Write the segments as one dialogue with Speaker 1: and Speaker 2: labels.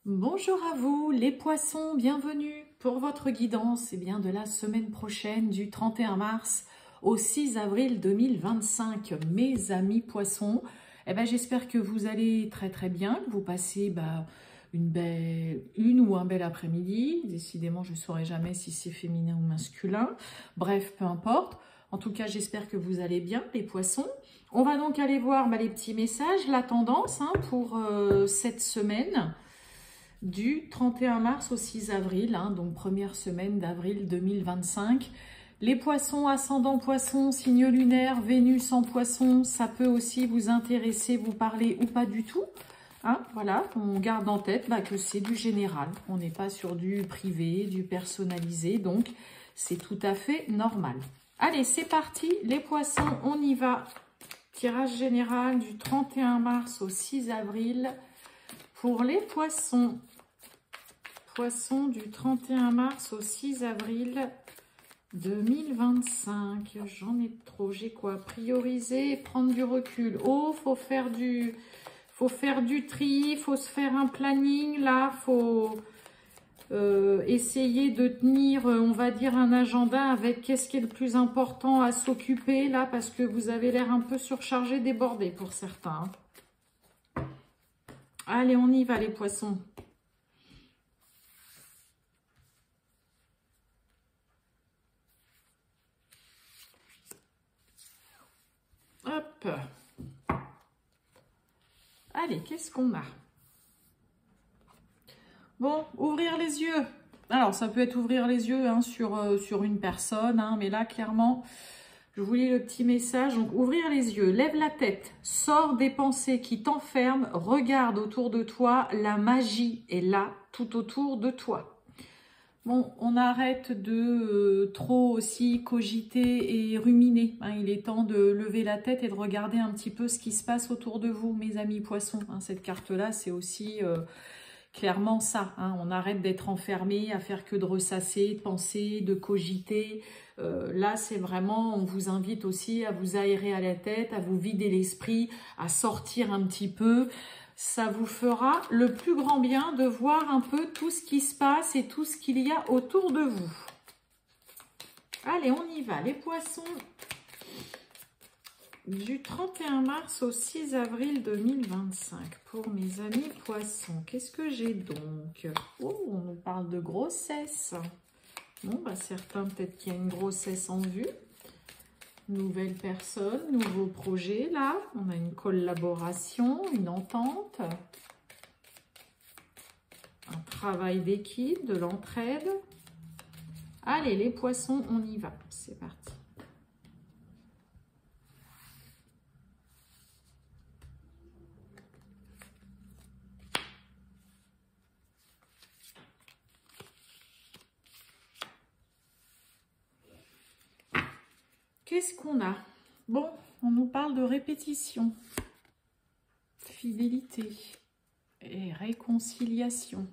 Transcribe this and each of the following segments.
Speaker 1: Bonjour à vous les poissons, bienvenue pour votre guidance de la semaine prochaine du 31 mars au 6 avril 2025. Mes amis poissons, j'espère que vous allez très bien, que vous passez une ou un bel après-midi. Décidément, je ne saurais jamais si c'est féminin ou masculin. Bref, peu importe. En tout cas, j'espère que vous allez bien les poissons. On va donc aller voir les petits messages, la tendance pour cette semaine. Du 31 mars au 6 avril, donc première semaine d'avril 2025. Les poissons, ascendant poisson, signe lunaire, Vénus en poisson, ça peut aussi vous intéresser, vous parler ou pas du tout. Voilà, on garde en tête que c'est du général. On n'est pas sur du privé, du personnalisé, donc c'est tout à fait normal. Allez, c'est parti, les poissons, on y va. Tirage général du 31 mars au 6 avril pour les poissons. Poissons du 31 mars au 6 avril 2025. J'en ai trop. J'ai quoi? Prioriser et prendre du recul. Oh, faut faire du tri, faut se faire un planning. Là, faut essayer de tenir, on va dire, un agenda avec qu'est-ce qui est le plus important à s'occuper là, parce que vous avez l'air un peu surchargé, débordé pour certains. Allez, on y va les poissons. Hop. Allez, qu'est-ce qu'on a? Bon, ouvrir les yeux. Alors, ça peut être ouvrir les yeux sur une personne, mais là, clairement, je vous lis le petit message. Donc, ouvrir les yeux, lève la tête, sors des pensées qui t'enferment, regarde autour de toi, la magie est là, tout autour de toi. Bon, on arrête de trop aussi cogiter et ruminer. Il est temps de lever la tête et de regarder un petit peu ce qui se passe autour de vous, mes amis poissons. Cette carte-là, c'est aussi clairement ça. On arrête d'être enfermé, à faire que de ressasser, de penser, de cogiter. Là, c'est vraiment, on vous invite aussi à vous aérer à la tête, à vous vider l'esprit, à sortir un petit peu. Ça vous fera le plus grand bien de voir un peu tout ce qui se passe et tout ce qu'il y a autour de vous. Allez, on y va, les poissons. Du 31 mars au 6 avril 2025. Pour mes amis poissons, qu'est-ce que j'ai donc? Oh, on nous parle de grossesse. Bon, certains, peut-être qu'il y a une grossesse en vue. Nouvelle personne, nouveau projet, là. On a une collaboration, une entente. Un travail d'équipe, de l'entraide. Allez, les poissons, on y va. C'est parti. Qu'est-ce qu'on a? Bon, on nous parle de répétition, fidélité et réconciliation,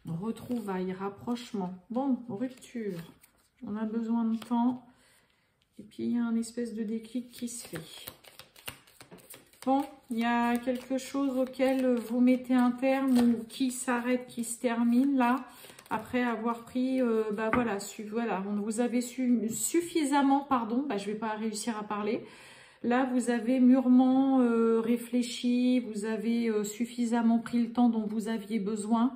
Speaker 1: retrouvailles, rapprochement. Bon, rupture, on a besoin de temps et puis il y a un espèce de déclic qui se fait. Bon, il y a quelque chose auquel vous mettez un terme ou qui s'arrête, qui se termine là. Après avoir pris, voilà, vous avez suffisamment, pardon, je ne vais pas réussir à parler. Là, vous avez mûrement réfléchi, vous avez suffisamment pris le temps dont vous aviez besoin.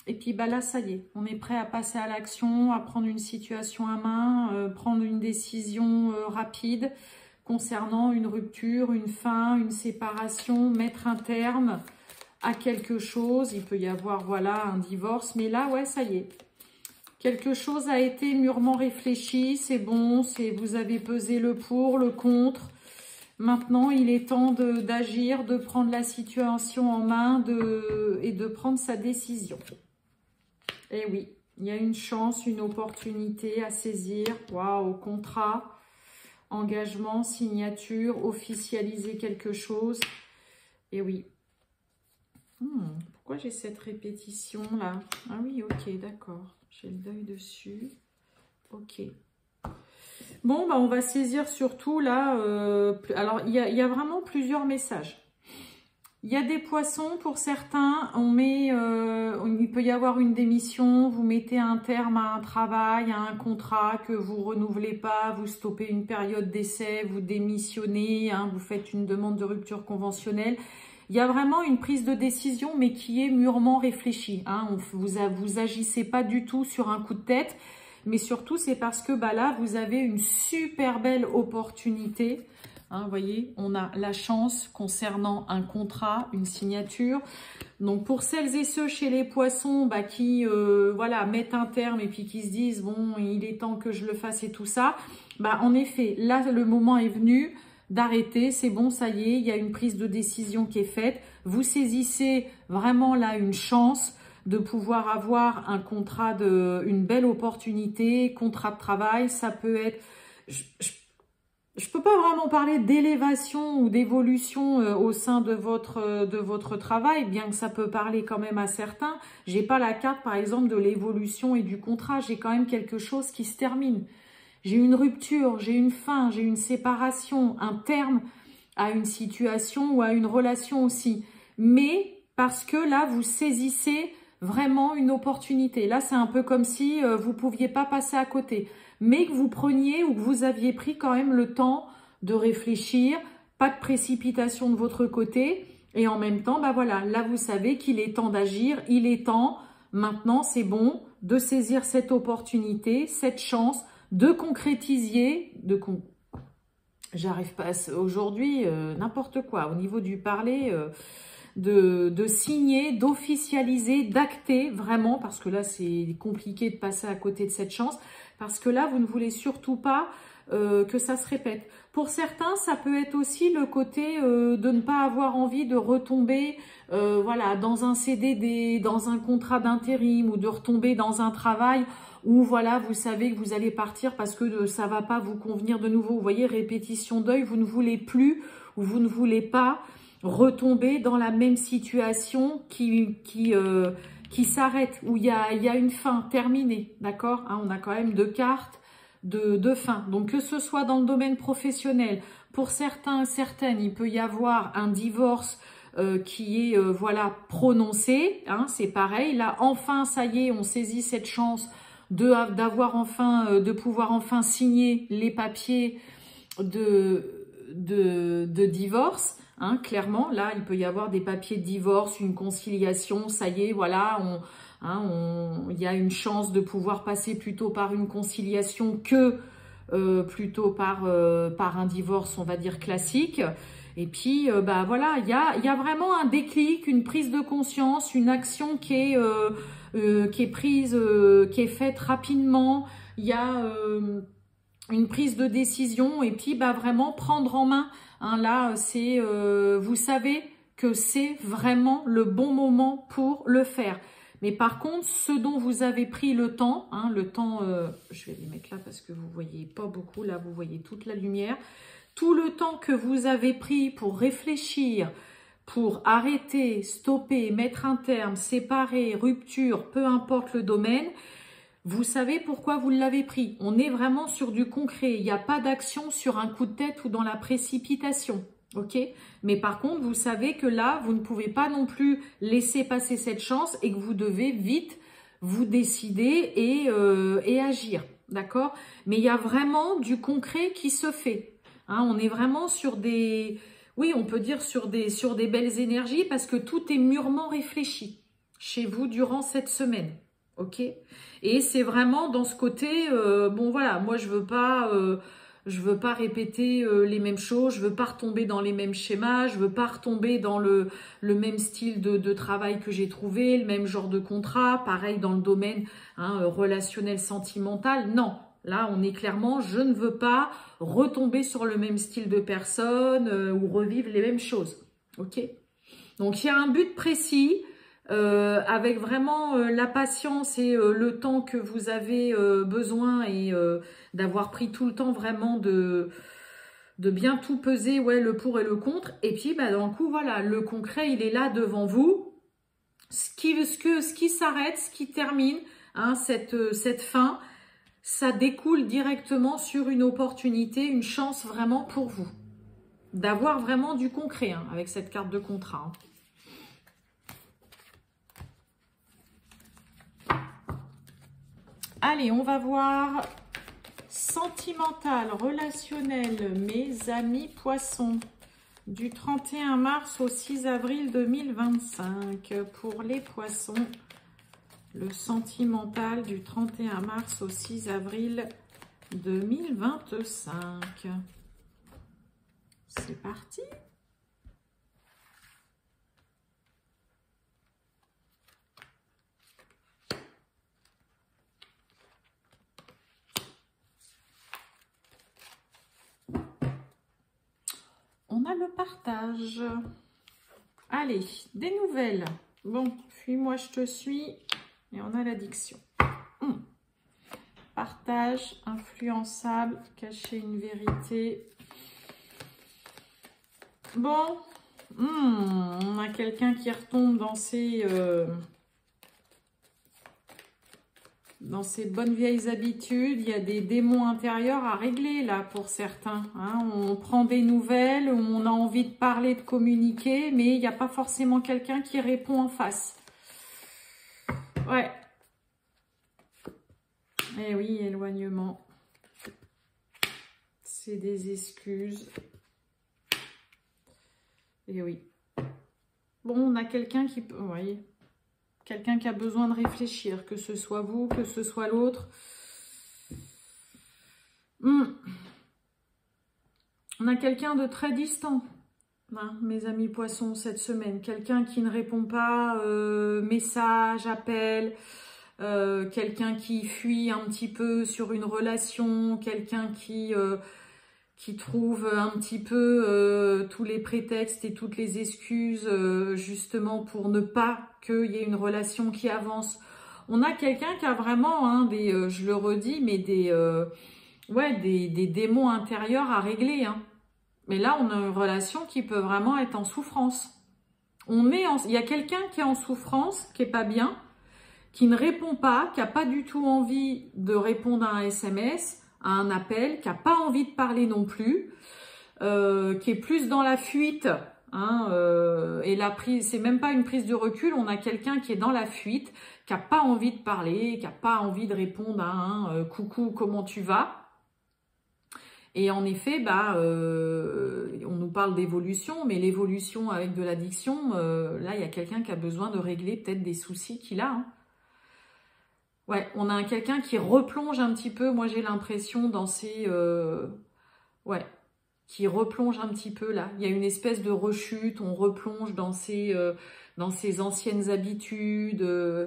Speaker 1: Et puis là, ça y est, on est prêt à passer à l'action, à prendre une situation à main, prendre une décision rapide concernant une rupture, une fin, une séparation, mettre un terme à quelque chose. Il peut y avoir, voilà, un divorce, mais là, ouais, ça y est. Quelque chose a été mûrement réfléchi, c'est bon, vous avez pesé le pour, le contre. Maintenant, il est temps d'agir, de prendre la situation en main et de prendre sa décision. Et oui, il y a une chance, une opportunité à saisir. Waouh, contrat, engagement, signature, officialiser quelque chose. Et oui. Pourquoi j'ai cette répétition là? Ah oui, ok, d'accord. J'ai le deuil dessus. Ok. Bon, on va saisir surtout là. Alors, il y a vraiment plusieurs messages. Il y a des poissons, pour certains, il peut y avoir une démission, vous mettez un terme à un travail, à un contrat que vous renouvelez pas, vous stoppez une période d'essai, vous démissionnez, hein, vous faites une demande de rupture conventionnelle. Il y a vraiment une prise de décision, mais qui est mûrement réfléchie. Hein. Vous agissez pas du tout sur un coup de tête, mais surtout c'est parce que là, vous avez une super belle opportunité. Hein, vous voyez, on a la chance concernant un contrat, une signature. Donc, pour celles et ceux chez les poissons qui voilà, mettent un terme et puis qui se disent « bon, il est temps que je le fasse et tout ça », en effet, là, le moment est venu d'arrêter. C'est bon, ça y est, il y a une prise de décision qui est faite. Vous saisissez vraiment là une chance de pouvoir avoir un contrat, une belle opportunité, contrat de travail. Ça peut être... Je peux pas vraiment parler d'élévation ou d'évolution au sein de votre travail, bien que ça peut parler quand même à certains. J'ai pas la carte, par exemple, de l'évolution et du contrat. J'ai quand même quelque chose qui se termine. J'ai une rupture, j'ai une fin, j'ai une séparation, un terme à une situation ou à une relation aussi. Mais parce que là, vous saisissez vraiment une opportunité. Là, c'est un peu comme si vous pouviez pas passer à côté, mais que vous preniez ou que vous aviez pris quand même le temps de réfléchir, pas de précipitation de votre côté, et en même temps, voilà, là vous savez qu'il est temps d'agir, il est temps, maintenant c'est bon, de saisir cette opportunité, cette chance, de concrétiser, j'arrive pas aujourd'hui, n'importe quoi, au niveau du parler, de signer, d'officialiser, d'acter vraiment, parce que là c'est compliqué de passer à côté de cette chance, parce que là vous ne voulez surtout pas que ça se répète. Pour certains, ça peut être aussi le côté de ne pas avoir envie de retomber voilà, dans un CDD, dans un contrat d'intérim, ou de retomber dans un travail où voilà, vous savez que vous allez partir parce que ça va pas vous convenir de nouveau. Vous voyez, répétition d'œil, vous ne voulez plus ou vous ne voulez pas retomber dans la même situation qui s'arrête, où il y a une fin terminée, d'accord, hein, on a quand même 2 cartes de fin. Donc, que ce soit dans le domaine professionnel, pour certains, certaines, il peut y avoir un divorce qui est voilà, prononcé, hein, c'est pareil. Là, enfin, ça y est, on saisit cette chance d'avoir enfin, de pouvoir enfin signer les papiers de divorce. Hein, clairement, là, il peut y avoir des papiers de divorce, une conciliation, ça y est, voilà, il y a une chance de pouvoir passer plutôt par une conciliation que plutôt par un divorce, on va dire, classique. Et puis, voilà, il y a vraiment un déclic, une prise de conscience, une action qui est prise, qui est faite rapidement. Il y a une prise de décision et puis vraiment prendre en main. Hein, là, c'est vous savez que c'est vraiment le bon moment pour le faire. Mais par contre, ce dont vous avez pris le temps, hein, je vais les mettre là parce que vous voyez pas beaucoup, là vous voyez toute la lumière. Tout le temps que vous avez pris pour réfléchir, pour arrêter, stopper, mettre un terme, séparer, rupture, peu importe le domaine, vous savez pourquoi vous l'avez pris. On est vraiment sur du concret. Il n'y a pas d'action sur un coup de tête ou dans la précipitation. Ok? Mais par contre, vous savez que là, vous ne pouvez pas non plus laisser passer cette chance et que vous devez vite vous décider et agir. D'accord? Mais il y a vraiment du concret qui se fait. Hein, on est vraiment sur des... Oui, on peut dire sur des belles énergies parce que tout est mûrement réfléchi chez vous durant cette semaine. Ok? Et c'est vraiment dans ce côté, bon voilà, moi je veux pas répéter les mêmes choses, je veux pas retomber dans les mêmes schémas, je veux pas retomber dans le même style de travail que j'ai trouvé, le même genre de contrat, pareil dans le domaine relationnel, sentimental. Non, là on est clairement, je ne veux pas retomber sur le même style de personne ou revivre les mêmes choses. Ok? Donc il y a un but précis. Avec vraiment la patience et le temps que vous avez besoin et d'avoir pris tout le temps vraiment de bien tout peser, ouais, le pour et le contre. Et puis, dans le coup, voilà, le concret, il est là devant vous. Ce qui s'arrête, ce qui termine, hein, cette fin, ça découle directement sur une opportunité, une chance vraiment pour vous. D'avoir vraiment du concret hein, avec cette carte de contrat. Hein. Allez, on va voir sentimental, relationnel, mes amis poissons. Du 31 mars au 6 avril 2025. Pour les poissons, le sentimental du 31 mars au 6 avril 2025. C'est parti. On a le partage. Allez, des nouvelles. Bon, fuis-moi, je te suis. Et on a l'addiction. Partage, influençable, cacher une vérité. Bon, on a quelqu'un qui retombe dans ses bonnes vieilles habitudes. Il y a des démons intérieurs à régler là pour certains. Hein. On prend des nouvelles, on a envie de parler, de communiquer, mais il n'y a pas forcément quelqu'un qui répond en face. Ouais. Eh oui, éloignement. C'est des excuses. Et oui. Bon, on a quelqu'un qui peut... Vous voyez, quelqu'un qui a besoin de réfléchir, que ce soit vous, que ce soit l'autre. On a quelqu'un de très distant, hein, mes amis poissons, cette semaine. Quelqu'un qui ne répond pas, message, appel, quelqu'un qui fuit un petit peu sur une relation, quelqu'un qui trouve un petit peu tous les prétextes et toutes les excuses justement pour ne pas qu'il y ait une relation qui avance. On a quelqu'un qui a vraiment, hein, je le redis, mais des démons intérieurs à régler. Hein. Mais là, on a une relation qui peut vraiment être en souffrance. Il y a quelqu'un qui est en souffrance, qui est pas bien, qui ne répond pas, qui n'a pas du tout envie de répondre à un SMS, à un appel, qui n'a pas envie de parler non plus, qui est plus dans la fuite, hein, et la prise, c'est même pas une prise de recul, on a quelqu'un qui est dans la fuite, qui n'a pas envie de parler, qui n'a pas envie de répondre à un coucou, comment tu vas? Et en effet, on nous parle d'évolution, mais l'évolution avec de l'addiction, là, il y a quelqu'un qui a besoin de régler peut-être des soucis qu'il a, hein. Ouais, on a quelqu'un qui replonge un petit peu, moi j'ai l'impression dans ces... qui replonge un petit peu là. Il y a une espèce de rechute, on replonge dans ses anciennes habitudes.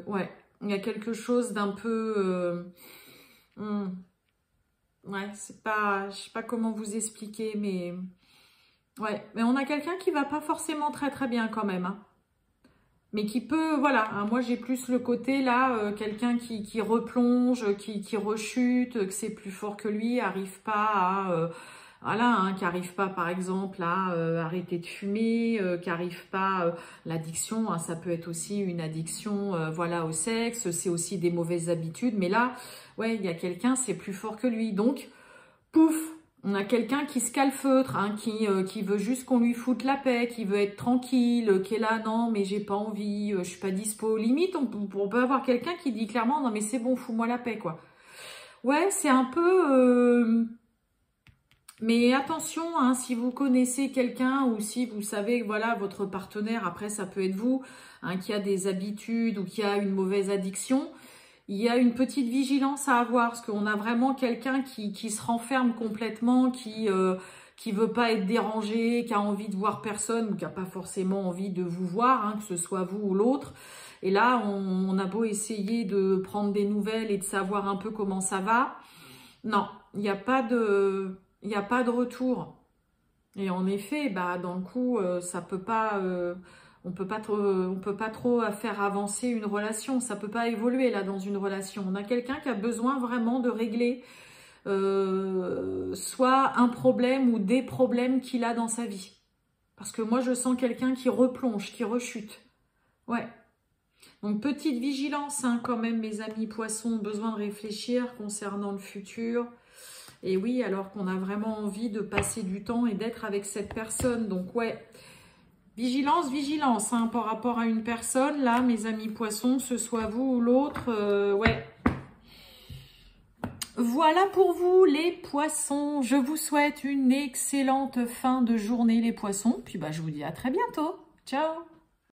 Speaker 1: Ouais, il y a quelque chose d'un peu... Ouais, c'est pas... Je sais pas comment vous expliquer, mais... Ouais, mais on a quelqu'un qui va pas forcément très très bien quand même, hein. Mais qui peut, voilà, hein, moi j'ai plus le côté là, quelqu'un qui replonge, qui rechute, que c'est plus fort que lui, arrive pas à, voilà, hein, qui arrive pas par exemple à arrêter de fumer, qui arrive pas, l'addiction, hein, ça peut être aussi une addiction, voilà, au sexe, c'est aussi des mauvaises habitudes, mais là, ouais, il y a quelqu'un, c'est plus fort que lui, donc, pouf, on a quelqu'un qui se calfeutre, hein, qui veut juste qu'on lui foute la paix, qui veut être tranquille, qui est là, non, mais j'ai pas envie, je suis pas dispo. Limite, on peut avoir quelqu'un qui dit clairement, non, mais c'est bon, fous-moi la paix, quoi. Ouais, c'est un peu... Mais attention, hein, si vous connaissez quelqu'un ou si vous savez que, voilà, votre partenaire, après, ça peut être vous, hein, qui a des habitudes ou qui a une mauvaise addiction... Il y a une petite vigilance à avoir parce qu'on a vraiment quelqu'un qui se renferme complètement, qui veut pas être dérangé, qui a envie de voir personne ou qui a pas forcément envie de vous voir, hein, que ce soit vous ou l'autre. Et là, on a beau essayer de prendre des nouvelles et de savoir un peu comment ça va. Non, il n'y a pas de retour. Et en effet, dans le coup, ça peut pas... on peut pas trop faire avancer une relation, ça peut pas évoluer là dans une relation. On a quelqu'un qui a besoin vraiment de régler soit un problème ou des problèmes qu'il a dans sa vie. Parce que moi je sens quelqu'un qui replonge, qui rechute. Ouais. Donc petite vigilance, hein, quand même mes amis poissons, besoin de réfléchir concernant le futur. Et oui, alors qu'on a vraiment envie de passer du temps et d'être avec cette personne. Donc ouais. Vigilance, vigilance, hein, par rapport à une personne, là, mes amis poissons, ce soit vous ou l'autre, ouais. Voilà pour vous les poissons. Je vous souhaite une excellente fin de journée les poissons. Puis bah, je vous dis à très bientôt. Ciao!